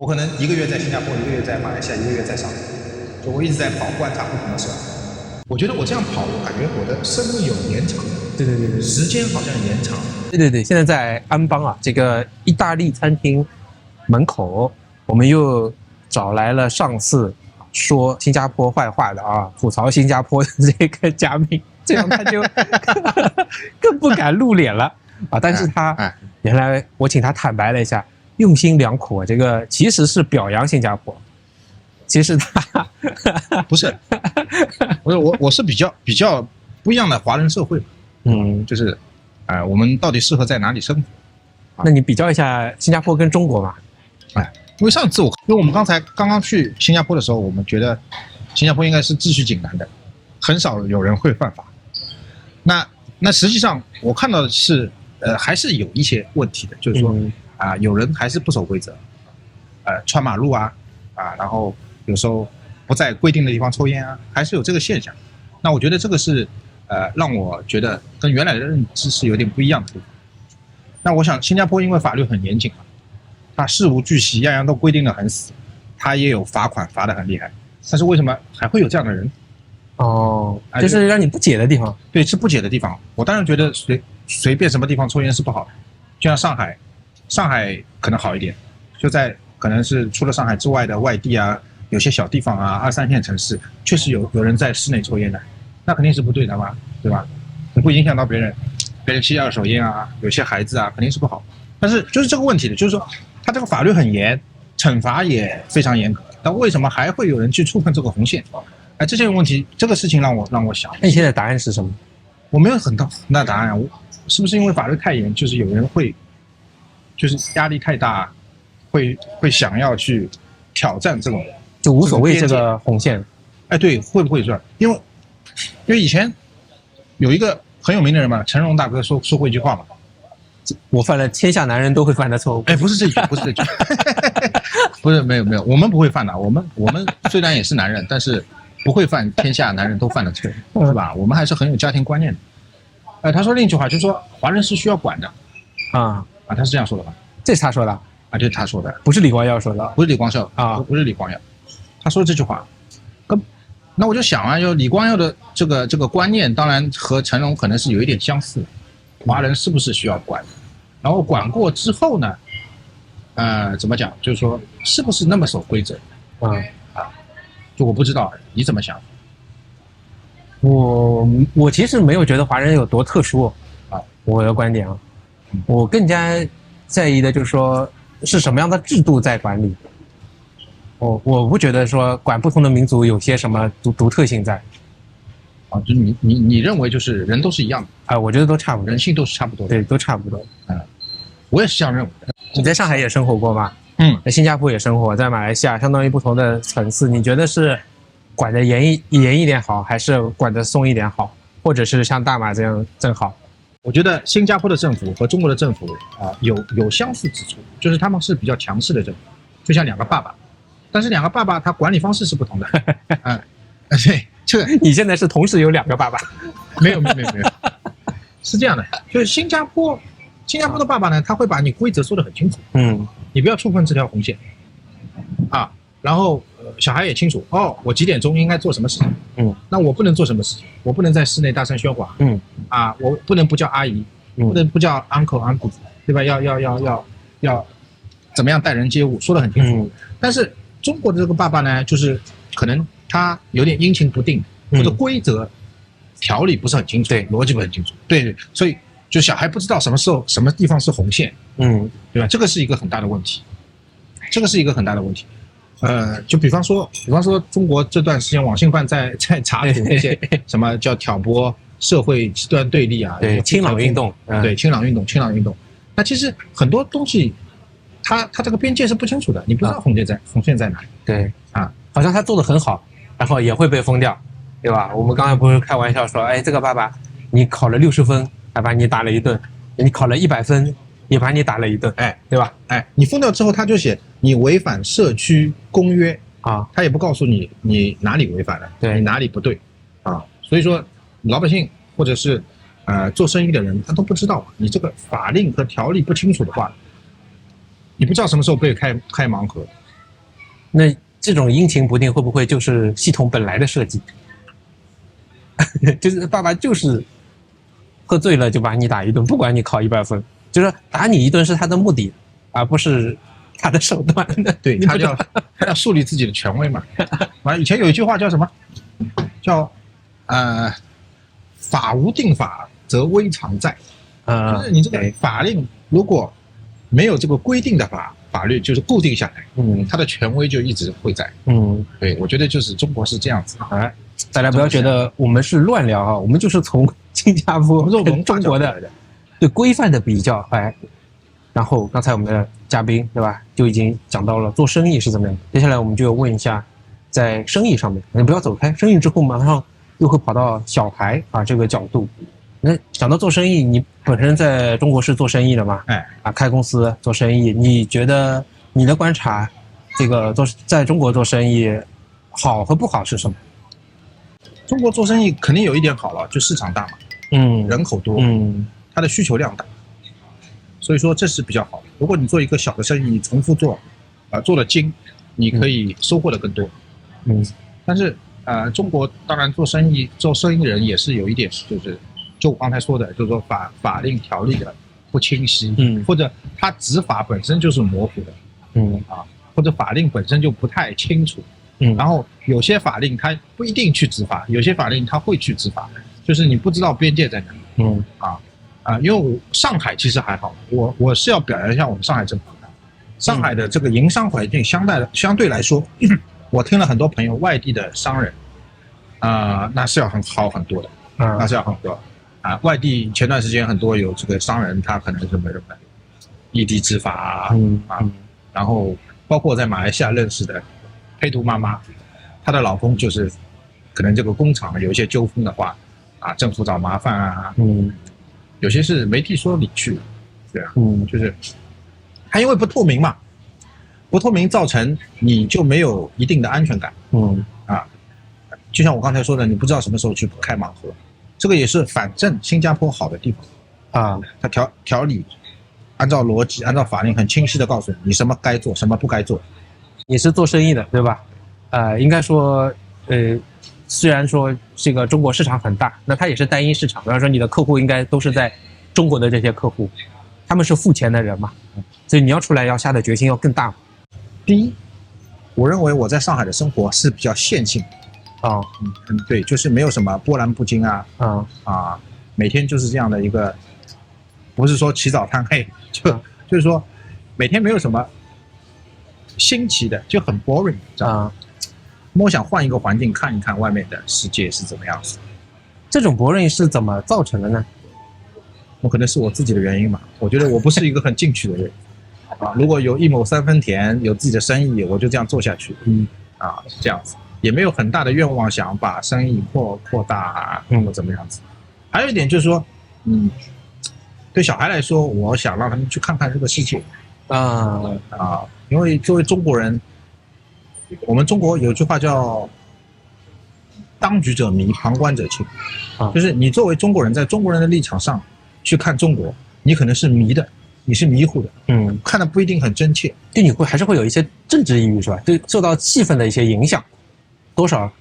我可能1个月在新加坡，1个月在马来西亚，1个月在上海，就我一直在跑观察不同的事儿。我觉得我这样跑，我感觉我的生命有延长，对，时间好像延长。对，现在在安邦啊，这个意大利餐厅门口，我们又找来了上次说新加坡坏话的啊，吐槽新加坡的这个嘉宾，这样他就更不敢露脸了啊。但是他原来我请他坦白了一下，用心良苦，这个其实是表扬新加坡。其实他不是，我是比较不一样的华人社会，就是我们到底适合在哪里生活？那你比较一下新加坡跟中国嘛？因为上次因为我们刚刚去新加坡的时候，我们觉得新加坡应该是秩序井然的，很少有人会犯法。那实际上我看到的是，还是有一些问题的，就是说有人还是不守规则，穿马路然后有时候不在规定的地方抽烟还是有这个现象。那我觉得这个是让我觉得跟原来的认知是有点不一样的地方。那我想新加坡因为法律很严谨它事无巨细，样样都规定得很死，它也有罚款罚得很厉害，但是为什么还会有这样的人？就是让你不解的地方。对，是不解的地方。我当然觉得随便什么地方抽烟是不好的，就像上海可能好一点，就在可能是除了上海之外的外地有些小地方2、3线城市，确实有人在室内抽烟的，那肯定是不对的嘛，对吧？你不影响到别人吸2手烟有些孩子肯定是不好。但是就是这个问题的，就是说他这个法律很严，惩罚也非常严格，但为什么还会有人去触碰这个红线？这些问题，这个事情让我想。那你现在答案是什么？我没有很大答案是不是因为法律太严，就是有人会，就是压力太大，会想要去挑战这种，就无所谓这个红线。对，会不会这样？因为以前有一个很有名的人嘛，成龙大哥说过一句话嘛，我犯了天下男人都会犯的错误。不是这句，不是没有，我们不会犯的。我们虽然也是男人，但是不会犯天下男人都犯的错误，是吧？我们还是很有家庭观念的。他说另一句话，就是说华人是需要管的，他是这样说的吧？这是他说的这是他说的，不是李光耀说的，不是李光耀不是李光耀，他说这句话，那我就想就李光耀的这个观念，当然和成龙可能是有一点相似，华人是不是需要管？然后管过之后呢，怎么讲？就是说是不是那么守规则？就我不知道，你怎么想？我其实没有觉得华人有多特殊我的观点我更加在意的就是说是什么样的制度在管理。我不觉得说管不同的民族有些什么独特性在。就是你认为就是人都是一样的我觉得都差不多，人性都是差不多的。对，都差不多。我也是这样认为的。你在上海也生活过吗？在新加坡也生活，在马来西亚，相当于不同的层次。你觉得是管得严一点好，还是管得松一点好，或者是像大马这样正好？我觉得新加坡的政府和中国的政府有相似之处，就是他们是比较强势的政府，就像两个爸爸，但是两个爸爸他管理方式是不同的。对，这个你现在是同时有2个爸爸？没有，是这样的，就是新加坡的爸爸呢，他会把你规则说得很清楚，你不要触碰这条红线然后小孩也清楚我几点钟应该做什么事情，那我不能做什么事情，我不能在室内大声喧哗，我不能不叫阿姨，不能不叫 uncle， 对吧？要怎么样待人接物，说得很清楚。但是中国的这个爸爸呢，就是可能他有点阴晴不定，或者规则条理不是很清楚，逻辑不很清楚，对，所以就小孩不知道什么时候什么地方是红线，对吧？这个是一个很大的问题，就比方说中国这段时间网信办在查处那些什么叫挑拨社会极端对立对，清朗运动，对，清朗运动。那其实很多东西，它这个边界是不清楚的，你不知道红线在哪里。对好像他做得很好，然后也会被封掉，对吧？我们刚才不是开玩笑说，这个爸爸你考了60分，还把你打了一顿；你考了100分，也把你打了一顿，对吧？你封掉之后，他就写你违反社区公约他也不告诉你哪里违反了，你哪里不对所以说老百姓或者是做生意的人，他都不知道你这个法令和条例不清楚的话，你不知道什么时候被开盲盒，那这种阴晴不定会不会就是系统本来的设计？就是爸爸就是喝醉了就把你打一顿，不管你考100分，就是打你一顿是他的目的，而不是他的手段。对，他要树立自己的权威嘛。完，以前有一句话叫什么？叫法无定法则威常在。就是你这个法令如果没有这个规定的法律就是固定下来，它的权威就一直会在。对，我觉得就是中国是这样子。哎，大家不要觉得我们是乱聊啊，我们就是从新加坡跟中国的对规范的比较，哎，然后刚才我们的嘉宾对吧，就已经讲到了做生意是怎么样的。接下来我们就要问一下，在生意上面，你不要走开，生意之后马上又会跑到小孩啊这个角度。那讲到做生意，你本身在中国是做生意的嘛？开公司做生意，你觉得你的观察，这个在中国做生意好和不好是什么？中国做生意肯定有一点好了，就市场大嘛，人口多，它的需求量大，所以说这是比较好的。如果你做一个小的生意，你重复做，做得精，你可以收获的更多。但是中国当然做生意人也是有一点，就我刚才说的，就是说法令条例的不清晰，或者它执法本身就是模糊的，或者法令本身就不太清楚，然后有些法令它不一定去执法，有些法令它会去执法，就是你不知道边界在哪。因为上海其实还好，我是要表扬一下我们上海政府的，上海的这个营商环境相对来说，我听了很多朋友外地的商人，那是要好很多的，那是要很多。外地前段时间很多有这个商人，他可能什么异地执法然后包括在马来西亚认识的黑图妈妈，她的老公就是可能这个工厂有一些纠纷的话，政府找麻烦啊，有些是媒体说理去，对啊，就是它因为不透明嘛，不透明造成你就没有一定的安全感，就像我刚才说的，你不知道什么时候去开盲盒。这个也是反正新加坡好的地方它条理按照逻辑按照法令很清晰的告诉你什么该做什么不该做。你是做生意的对吧？应该说虽然说这个中国市场很大，那它也是单一市场，比方说你的客户应该都是在中国的这些客户，他们是付钱的人嘛，所以你要出来要下的决心要更大。第一，我认为我在上海的生活是比较线性对，就是没有什么波澜不惊每天就是这样的一个，不是说起早贪黑，就是说每天没有什么新奇的，就很 boring， 知道吗？我想换一个环境看一看外面的世界是怎么样子。这种 boring 是怎么造成的呢？可能是我自己的原因嘛，我觉得我不是一个很进取的人如果有一亩三分田，有自己的生意，我就这样做下去这样子。也没有很大的愿望想把生意扩大或怎么样子。还有一点就是说，对小孩来说，我想让他们去看看这个世界因为作为中国人，我们中国有句话叫“当局者迷，旁观者清”，就是你作为中国人，在中国人的立场上去看中国，你可能是迷的，你是迷糊的，看的不一定很真切，就你还是会有一些政治抑郁是吧？对，受到气氛的一些影响。多少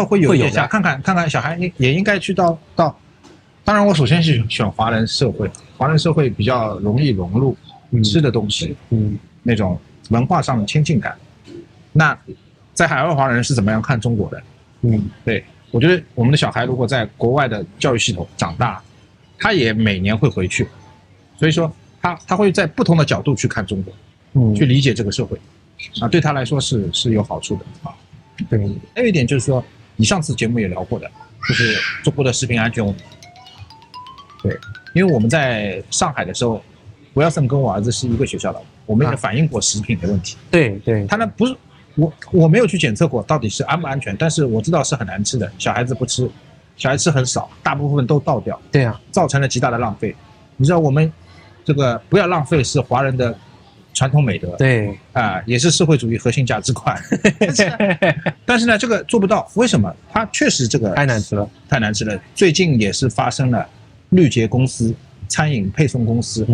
会有一点看看小孩也应该去到，当然我首先是选华人社会比较容易融入吃的东西，那种文化上的亲近感。那在海外华人是怎么样看中国的？对，我觉得我们的小孩如果在国外的教育系统长大，他也每年会回去，所以说他会在不同的角度去看中国，去理解这个社会，对他来说是有好处的对，还有一点就是说，你上次节目也聊过的，就是中国的食品安全问题。对，因为我们在上海的时候，吴耀胜跟我儿子是一个学校的，我们也反映过食品的问题。对，他呢不是我没有去检测过到底是安不安全，但是我知道是很难吃的，小孩子不吃，小孩吃很少，大部分都倒掉。对啊，造成了极大的浪费。你知道我们这个不要浪费是华人的传统美德，对也是社会主义核心价值观。但是呢，这个做不到，为什么？它确实这个太难吃了。最近也是发生了绿捷公司、餐饮配送公司，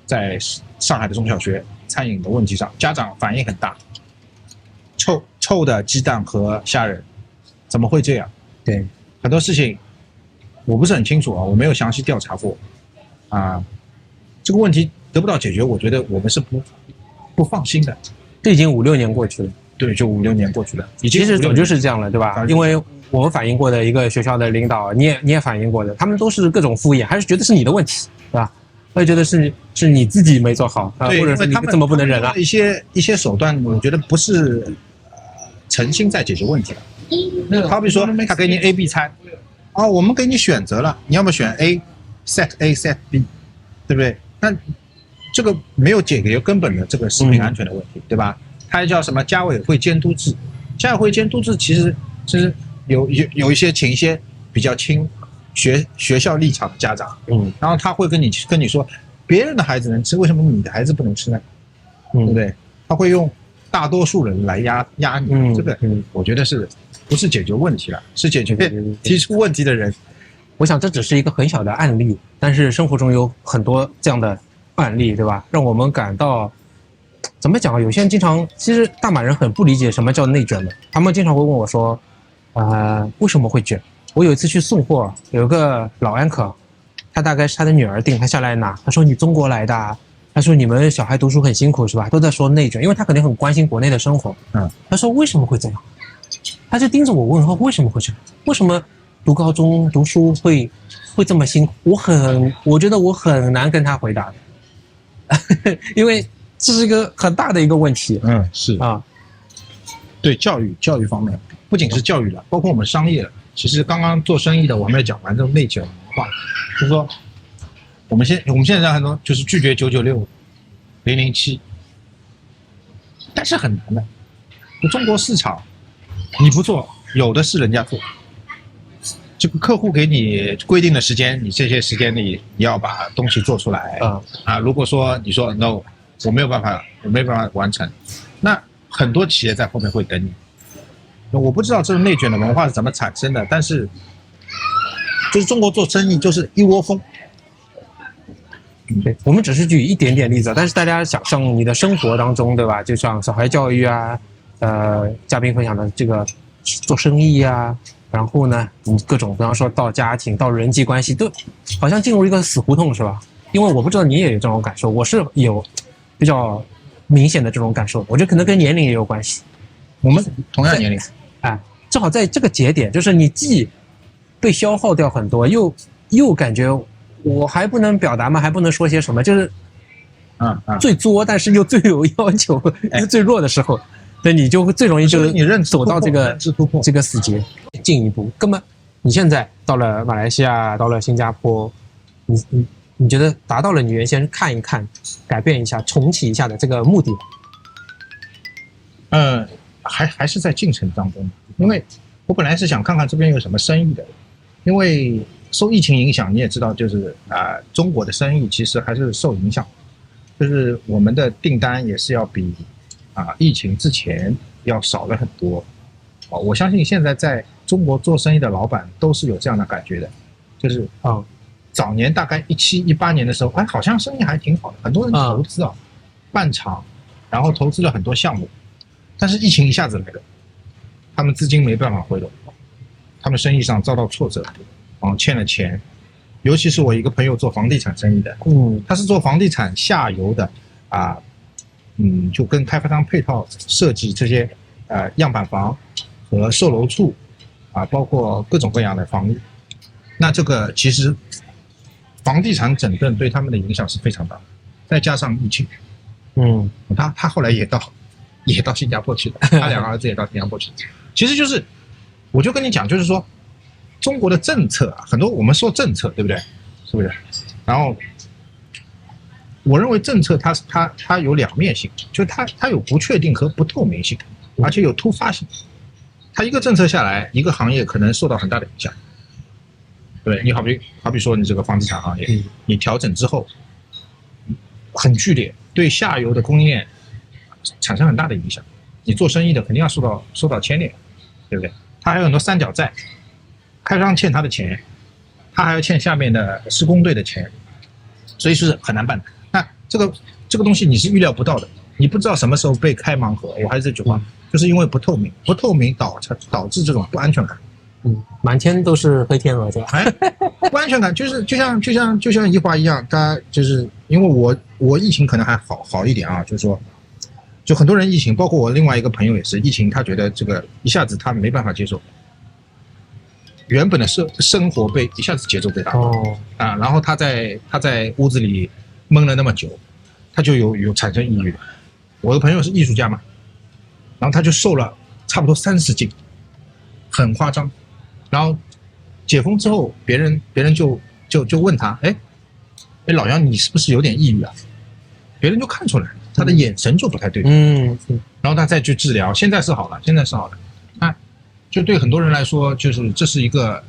在上海的中小学餐饮的问题上，家长反应很大，臭的鸡蛋和虾仁，怎么会这样？对，很多事情我不是很清楚啊，我没有详细调查过啊。这个问题得不到解决，我觉得我们是不放心的。这已经5、6年过去了。对，就5、6年过去了，其实早就是这样了，对吧？因为我们反映过的一个学校的领导，你也反映过的，他们都是各种敷衍，还是觉得是你的问题，对吧？会觉得是你自己没做好啊，或者是你怎么不能忍啊？一些手段，我觉得不是诚心在解决问题的。好比说，他给你 A、B 餐，我们给你选择了，你要么选 A，set A，set B， 对不对？那这个没有解决根本的这个食品安全的问题，对吧？它还叫什么家委会监督制？家委会监督制其实有一些请一些比较亲学校立场的家长，然后他会跟你说，别人的孩子能吃，为什么你的孩子不能吃呢？对不对？他会用大多数人来压你，这个我觉得不是解决问题了，是解决提出问题的人。我想这只是一个很小的案例，但是生活中有很多这样的案例，对吧？让我们感到。怎么讲啊？有些人其实大马人很不理解什么叫内卷的，他们经常会问我说，为什么会卷？我有一次去送货，有个老安可，他大概是他的女儿订，他下来拿，他说你中国来的啊，他说你们小孩读书很辛苦是吧？都在说内卷，因为他肯定很关心国内的生活。他说为什么会这样？他就盯着我问，为什么会这样？为什么读高中读书会这么辛苦？我觉得我很难跟他回答的，因为。这是一个很大的一个问题。是啊，对教育方面，不仅是教育了，包括我们商业了。其实刚刚做生意的，我们也讲完这种内卷文化，就是说，我们现在很多就是拒绝996、007，但是很难的。就中国市场，你不做，有的是人家做。这个客户给你规定的时间，你这些时间里你要把东西做出来。如果说你说 no。我没有办法完成，那很多企业在后面会等你。我不知道这种内卷的文化是怎么产生的，但是就是中国做生意就是一窝蜂。对，我们只是举一点点例子，但是大家想象你的生活当中，对吧？就像小孩教育啊，嘉宾分享的这个做生意啊，然后呢，你各种，比方说到家庭、到人际关系，都好像进入一个死胡同，是吧？因为我不知道你也有这种感受，我是有。比较明显的这种感受，我觉得可能跟年龄也有关系。我们同样年龄，正好在这个节点，就是你既被消耗掉很多，又感觉我还不能表达吗？还不能说些什么？就是最作，但是又最有要求，又最弱的时候，对，你就最容易就走到这个死结。进一步，根本你现在到了马来西亚，到了新加坡，你觉得达到了你原先看一看、改变一下、重启一下的这个目的？还是在进程当中，因为我本来是想看看这边有什么生意的，因为受疫情影响，你也知道，就是中国的生意其实还是受影响，就是我们的订单也是要比疫情之前要少了很多。我相信现在在中国做生意的老板都是有这样的感觉的，就是早年大概17、18年的时候，好像生意还挺好的，很多人投资办厂，然后投资了很多项目，但是疫情一下子来了，他们资金没办法回笼，他们生意上遭到挫折，欠了钱，尤其是我一个朋友做房地产生意的，他是做房地产下游的就跟开发商配套设计这些样板房和售楼处包括各种各样的房屋，那这个其实。房地产整顿对他们的影响是非常大的，再加上疫情，他后来也到新加坡去了，他2个儿子也到新加坡去了。其实就是，我就跟你讲，就是说，中国的政策很多，我们说政策，对不对？是不是？然后，我认为政策它有两面性，就是它有不确定和不透明性，而且有突发性。它一个政策下来，一个行业可能受到很大的影响。对，你好比说你这个房地产行业，你调整之后很剧烈，对下游的供应链产生很大的影响。你做生意的肯定要受到牵连，对不对？他还有很多三角债，开发商欠他的钱，他还要欠下面的施工队的钱，所以是很难办的。那这个东西你是预料不到的，你不知道什么时候被开盲盒。我还是这句话，就是因为不透明，不透明导致这种不安全感。满天都是黑天鹅，是吧？不安全感就是就像一华一样，他就是因为我疫情可能还好一点啊，就是说，就很多人疫情，包括我另外一个朋友也是疫情，他觉得这个一下子他没办法接受，原本的生活被一下子节奏被打断啊，然后他在屋子里闷了那么久，他就有产生抑郁。我的朋友是艺术家嘛，然后他就瘦了差不多30斤，很夸张。然后解封之后，别人就问他，哎，老杨你是不是有点抑郁啊？别人就看出来，他的眼神就不太对。然后他再去治疗，现在是好了。就对很多人来说，就是这是一个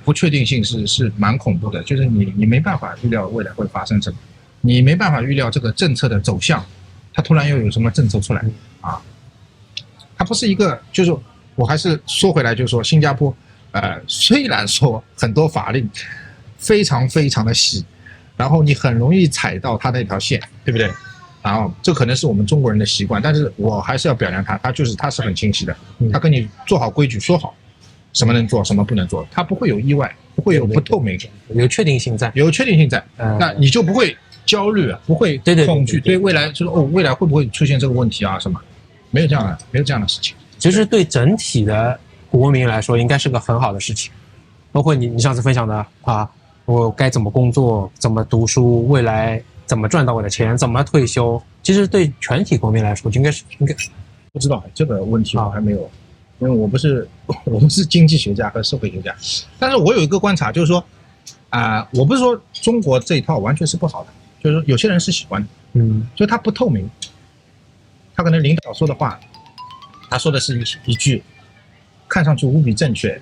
不确定性是蛮恐怖的，就是你没办法预料未来会发生什么，你没办法预料这个政策的走向，它突然又有什么政策出来啊？它不是一个，就是我还是说回来，就是说新加坡。虽然说很多法令非常非常的细，然后你很容易踩到他那条线，对不对？然后这可能是我们中国人的习惯，但是我还是要表扬他，他是很清晰的，他跟你做好规矩，说好什么能做，什么不能做，他不会有意外，不会有不透明，有确定性在，那你就不会焦虑啊，不会恐惧，对未来就是未来会不会出现这个问题啊什么？没有这样的事情。其实对整体的国民来说应该是个很好的事情，包括你上次分享的啊，我该怎么工作，怎么读书，未来怎么赚到我的钱，怎么退休，其实对全体国民来说应该不知道这个问题我还没有，因为我不是经济学家和社会学家，但是我有一个观察，就是说我不是说中国这一套完全是不好的，就是说有些人是喜欢的，就是他不透明，他可能领导说的话，他说的是一句看上去无比正确，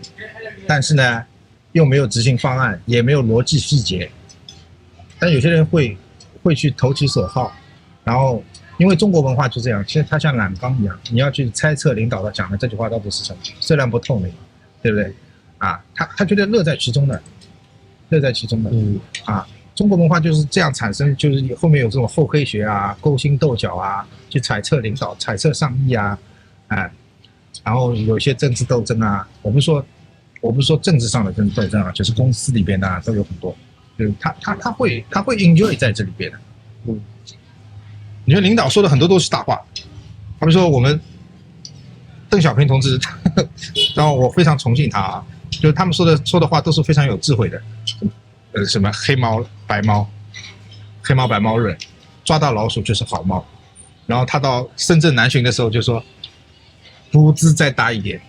但是呢，又没有执行方案，也没有逻辑细节。但有些人会去投其所好，然后因为中国文化就这样，其实它像懒缸一样，你要去猜测领导的讲的这句话到底是什么，虽然不透明，对不对？他觉得乐在其中的，中国文化就是这样产生，就是后面有这种厚黑学啊、勾心斗角啊，去揣测领导、揣测上意啊，然后有些政治斗争啊，我不是说政治上的政治斗争啊，就是公司里边的都有很多，就是他会 enjoy 在这里边的。你说领导说的很多都是大话，他们说我们邓小平同志，然后我非常崇敬他啊，就是他们说的话都是非常有智慧的，什么黑猫白猫论，抓到老鼠就是好猫，然后他到深圳南巡的时候就说。步子再大一点，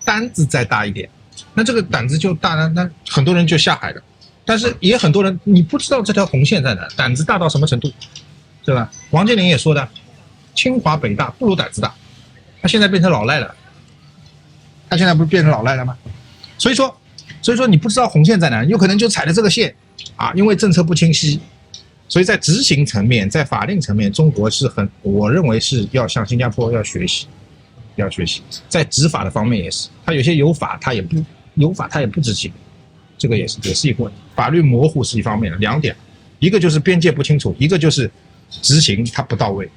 胆子再大一点，那这个胆子就大了，那很多人就下海了。但是也很多人你不知道这条红线在哪，胆子大到什么程度，对吧？王健林也说的，清华北大不如胆子大，他现在变成老赖了，他现在不是变成老赖了吗？所以说你不知道红线在哪，有可能就踩了这个线因为政策不清晰。所以在执行层面，在法令层面，中国我认为是要向新加坡要学习，在执法的方面也是，他有些有法他也不执行，这个也是一个问题。法律模糊是一方面的2点，一个就是边界不清楚，一个就是执行它不到位。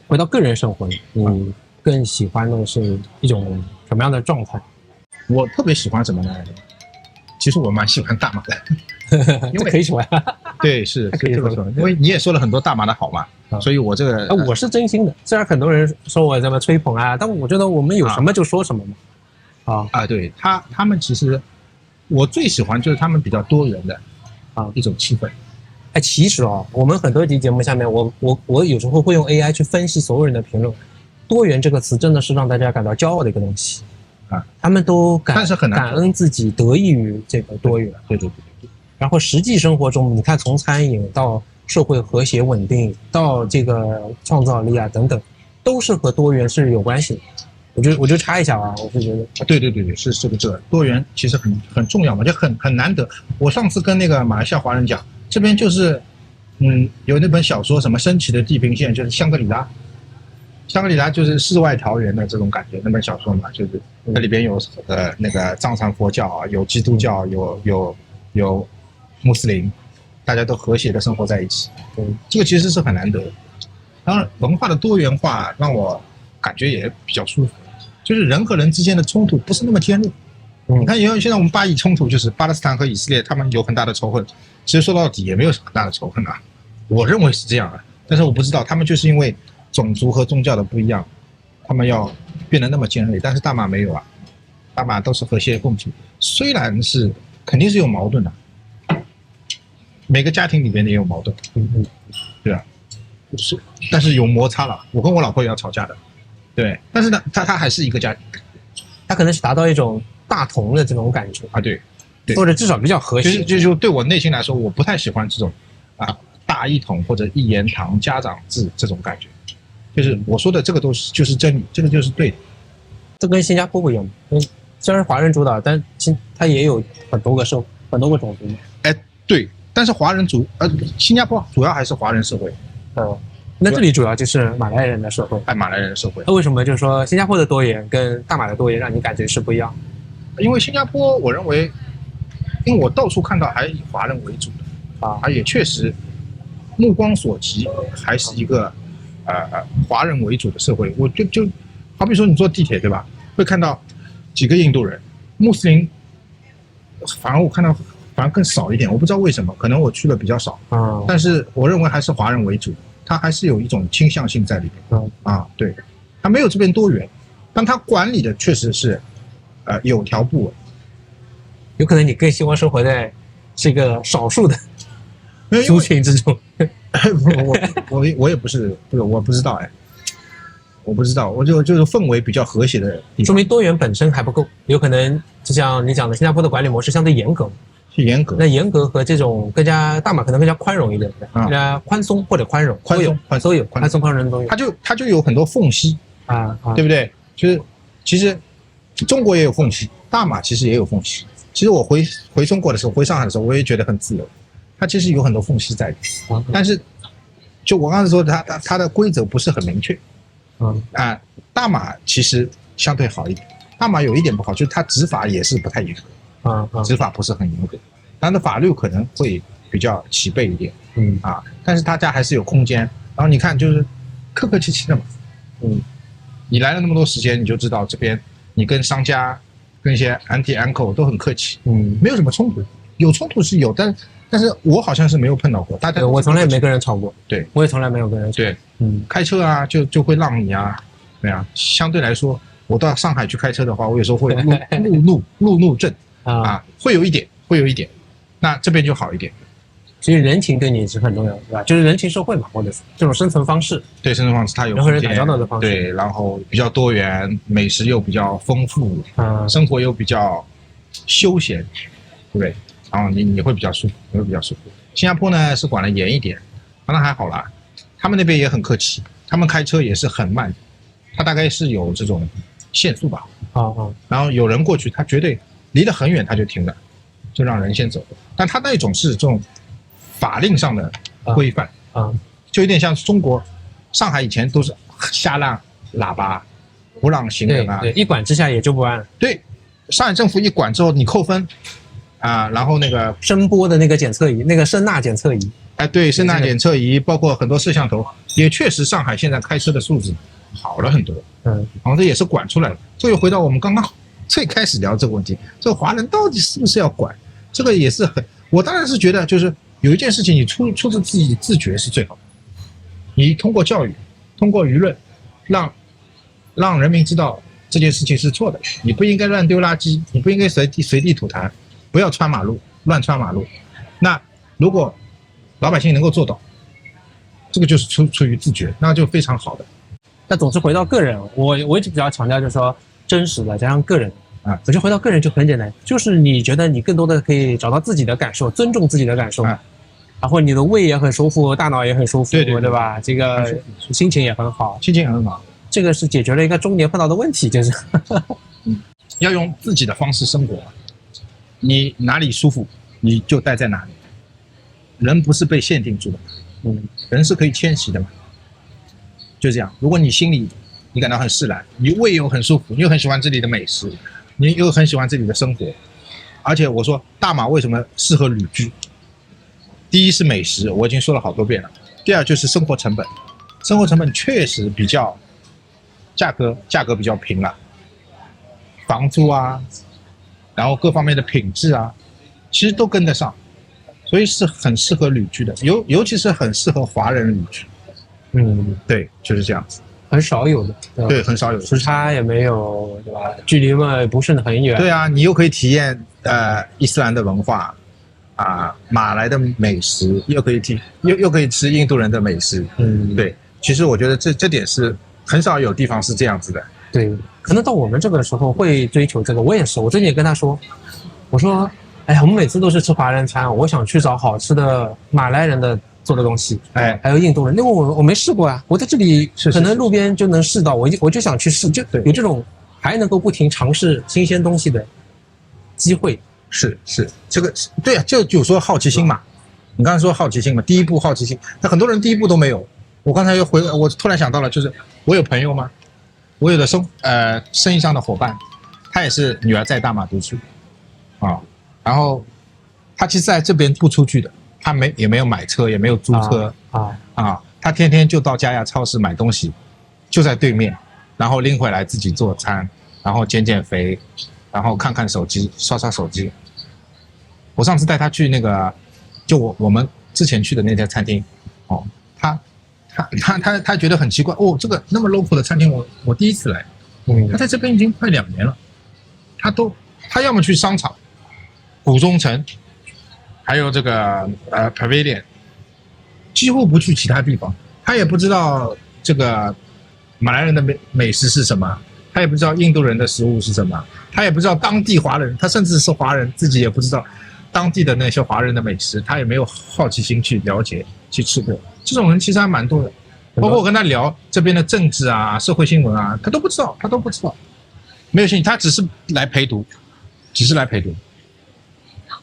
回到个人生活，你更喜欢的是一种什么样的状态？我特别喜欢什么呢？其实我蛮喜欢大麻的，因为可以喜欢。对，是可以这么说，因为你也说了很多大麻的好嘛，所以我这个我是真心的。虽然很多人说我这么吹捧但我觉得我们有什么就说什么嘛。对他们其实我最喜欢就是他们比较多元的一种气氛。其实我们很多集节目下面，我有时候会用 AI 去分析所有人的评论。多元这个词真的是让大家感到骄傲的一个东西他们都感恩自己得益于这个多元。对。然后实际生活中，你看从餐饮到社会和谐稳定，到这个创造力等等，都是和多元是有关系的。我就插一下我是觉得，对，是这个多元其实很重要嘛，就很难得。我上次跟那个马来西亚华人讲，这边就是有那本小说什么升起的地平线，就是香格里拉就是世外桃源的这种感觉，那本小说嘛，就是它里边有那个藏传佛教有基督教，有穆斯林，大家都和谐的生活在一起。这个其实是很难得的。当然，文化的多元化让我感觉也比较舒服，就是人和人之间的冲突不是那么尖锐。你看，因为现在我们巴以冲突就是巴勒斯坦和以色列，他们有很大的仇恨，其实说到底也没有很大的仇恨啊，我认为是这样的，但是我不知道他们就是因为种族和宗教的不一样，他们要变得那么尖锐，但是大马没有啊，大马都是和谐共处，虽然是肯定是有矛盾的，每个家庭里边也有矛盾，对啊，是，但是有摩擦了，我跟我老婆也要吵架的，对，但是呢，他还是一个家庭，他可能是达到一种大同的这种感觉啊，对，或者至少比较和谐。就对我内心来说，我不太喜欢这种大一统或者一言堂家长制这种感觉，就是我说的这个都是就是真理，这个就是对的。这跟新加坡不一样，虽然华人主导，但它也有很多个种族。哎，对，但是新加坡主要还是华人社会。那这里主要就是马来人的社会。马来人的社会。那为什么就是说新加坡的多元跟大马的多元让你感觉是不一样？因为新加坡，我认为，因为我到处看到还以华人为主的也确实目光所及还是一个华人为主的社会。我就好比说你坐地铁对吧，会看到几个印度人，穆斯林反而我看到反而更少一点，我不知道为什么，可能我去的比较少但是我认为还是华人为主，他还是有一种倾向性在里面对，他没有这边多元，但他管理的确实是有条不紊。有可能你更希望生活在这个少数的族群之中。我也不是，我不知道我不知道，就是氛围比较和谐的地方，说明多元本身还不够，有可能就像你讲的，新加坡的管理模式相对严格，是严格。那严格和这种大马可能更加宽容一点，更加宽松或者宽容，都有宽松宽容都有。它就有很多缝隙对不对？就是其实中国也有缝隙，大马其实也有缝隙。其实我回中国的时候，回上海的时候，我也觉得很自由。它其实有很多缝隙在里面，但是就我刚才说的，它的规则不是很明确。大马其实相对好一点，大马有一点不好，就是它执法也是不太严格，执法不是很严格，它的法律可能会比较齐备一点，但是大家还是有空间。然后你看，就是客客气气的嘛，你来了那么多时间，你就知道这边你跟商家、跟一些 auntie uncle 都很客气，没有什么冲突，有冲突是有，但是我好像是没有碰到过，大家我从来也没跟人吵过，对，我也从来没有跟人吵过，对，开车就会让你对相对来说，我到上海去开车的话，我有时候会路怒症会有一点，那这边就好一点。其实人情对你是很重要的，对吧？就是人情社会嘛，或者是这种生存方式。对，生存方式它有人和人打交道的方式。对，然后比较多元，美食又比较丰富，生活又比较休闲，对不对？然后你会比较舒服，新加坡呢是管得严一点，那还好啦，他们那边也很客气，他们开车也是很慢，他大概是有这种限速吧，然后有人过去，他绝对离得很远他就停了，就让人先走。但他那种是这种法令上的规范就有点像中国上海以前都是瞎拉喇叭，不让行人对，一管之下也就不按。对，上海政府一管之后你扣分然后那个声波的那个检测仪，那个声呐检测仪，对，声呐检测仪，包括很多摄像头，也确实上海现在开车的素质好了很多。然后这也是管出来的。这又回到我们刚刚最开始聊这个问题，这个华人到底是不是要管？这个也是我当然是觉得，就是有一件事情你出自自己自觉是最好的。你通过教育，通过舆论，让人民知道这件事情是错的，你不应该乱丢垃圾，你不应该随地吐痰，不要乱穿马路。那如果老百姓能够做到，这个就是出于自觉，那就非常好的。但总是回到个人，我一直比较强调就是说真实的加上个人我觉得回到个人就很简单，就是你觉得你更多的可以找到自己的感受，尊重自己的感受，然后你的胃也很舒服，大脑也很舒服，对吧？这个心情也很好，这个是解决了一个中年碰到的问题，就是要用自己的方式生活，你哪里舒服你就待在哪里。人不是被限定住的，人是可以迁徙的嘛，就这样。如果你心里你感到很释然，你胃又很舒服，你又很喜欢这里的美食，你又很喜欢这里的生活，而且我说大马为什么适合旅居？第一是美食，我已经说了好多遍了；第二就是生活成本，生活成本确实比较价格比较平了，房租啊，然后各方面的品质啊，其实都跟得上，所以是很适合旅居的，尤其是很适合华人旅居。对，就是这样子。很少有的，对，很少有的，时差也没有，对吧？距离嘛不是很远。对啊，你又可以体验伊斯兰的文化啊，马来的美食，又可以吃印度人的美食。对，其实我觉得这点是很少有地方是这样子的。对，可能到我们这个时候会追求这个。我也是，我最近也跟他说，我说，哎呀，我们每次都是吃华人餐，我想去找好吃的马来人的做的东西，还有印度人，因为我没试过啊，我在这里可能路边就能试到，我就想去试，就有这种还能够不停尝试新鲜东西的机会。是，这个对啊，就说好奇心嘛。你刚才说好奇心嘛，第一步好奇心，那很多人第一步都没有。我刚才我突然想到了，就是我有朋友嘛，我有的生意上的伙伴，他也是女儿在大马读书啊，然后他其实在这边不出去的。他也没有买车，也没有租车他天天就到佳亚超市买东西，就在对面，然后拎回来自己做餐，然后减肥，然后看看手机，刷手机。我上次带他去那个，就我们之前去的那家餐厅，他觉得很奇怪，这个那么 local 的餐厅我第一次来，他在这边已经快2年了，他要么去商场，古中城。还有这个Pavilion， 几乎不去其他地方，他也不知道这个马来人的美食是什么，他也不知道印度人的食物是什么，他也不知道当地华人，他甚至是华人自己也不知道当地的那些华人的美食，他也没有好奇心去了解去吃过。这种人其实还蛮多的，包括我跟他聊这边的政治啊、社会新闻啊，他都不知道，没有兴趣，他只是来陪读。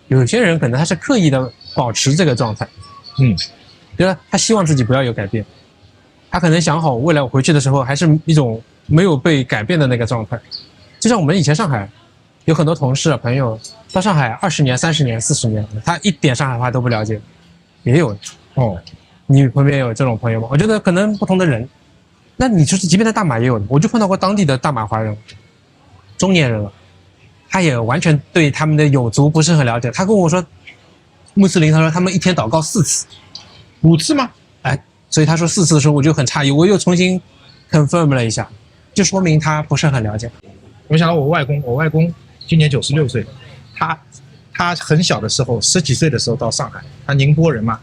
有些人可能他是刻意的保持这个状态，对吧？他希望自己不要有改变，他可能想好未来我回去的时候还是一种没有被改变的那个状态。就像我们以前上海有很多同事朋友到上海20年、30年、40年，他一点上海话都不了解，也有你旁边有这种朋友吗？我觉得可能不同的人，那你就是即便在大马也有的，我就碰到过当地的大马华人，中年人了。他也完全对他们的有族不是很了解。他跟我说，穆斯林，他说他们一天祷告4次，5次吗？所以他说4次的时候，我就很诧异，我又重新 confirm 了一下，就说明他不是很了解。我想到我外公今年96岁，他很小的时候10几岁的时候到上海，他宁波人嘛，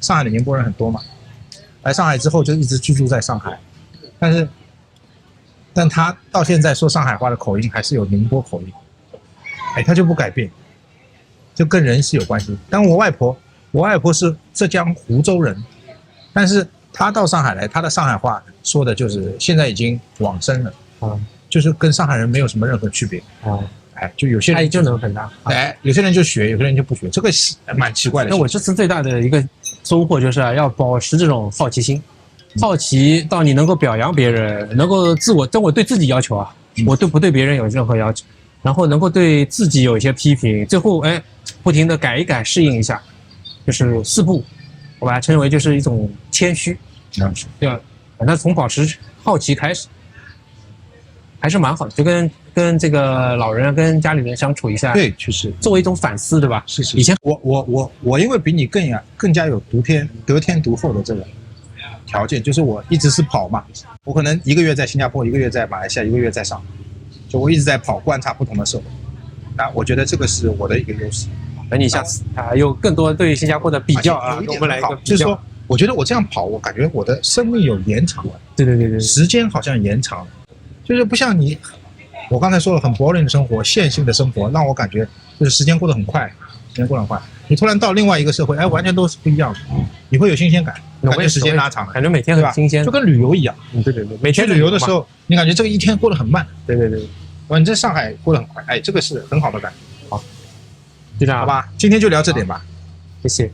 上海的宁波人很多嘛，来上海之后就一直居住在上海，但他到现在说上海话的口音还是有宁波口音。他就不改变，就跟人是有关系。但我外婆是浙江湖州人，但是她到上海来，她的上海话说的就是现在已经往生了，就是跟上海人没有什么任何区别。就有些人就能很大，有些人就学，有些人就不学，这个是蛮奇怪的。那我这次最大的一个收获就是要保持这种好奇心，好奇到你能够表扬别人，能够我对自己要求啊，我不对别人有任何要求。然后能够对自己有一些批评，最后不停的改一改，适应一下，就是4步，我把它称为就是一种谦虚，对吧？那从保持好奇开始，还是蛮好的，就跟这个老人跟家里人相处一下，对，确实作为一种反思，对吧？是。以前我因为比你更加有得天独厚的这个条件，就是我一直是跑嘛，我可能1个月在新加坡，1个月在马来西亚，1个月在上海。就我一直在跑，观察不同的社会，我觉得这个是我的一个优势。等你下次有更多对新加坡的比较我们来一个比较。就是说，我觉得我这样跑，我感觉我的生命有延长了。对，时间好像延长了，就是不像你，我刚才说了很 boring 的生活，线性的生活，让我感觉就是时间过得很快，你突然到另外一个社会，完全都是不一样的，你会有新鲜感，感觉时间拉长了，感觉每天很新鲜，就跟旅游一样。对，每天去旅游的时候，你感觉这个一天过得很慢。对，你在上海过得很快，这个是很好的感觉。好，就这样，好吧，今天就聊这点吧，谢谢。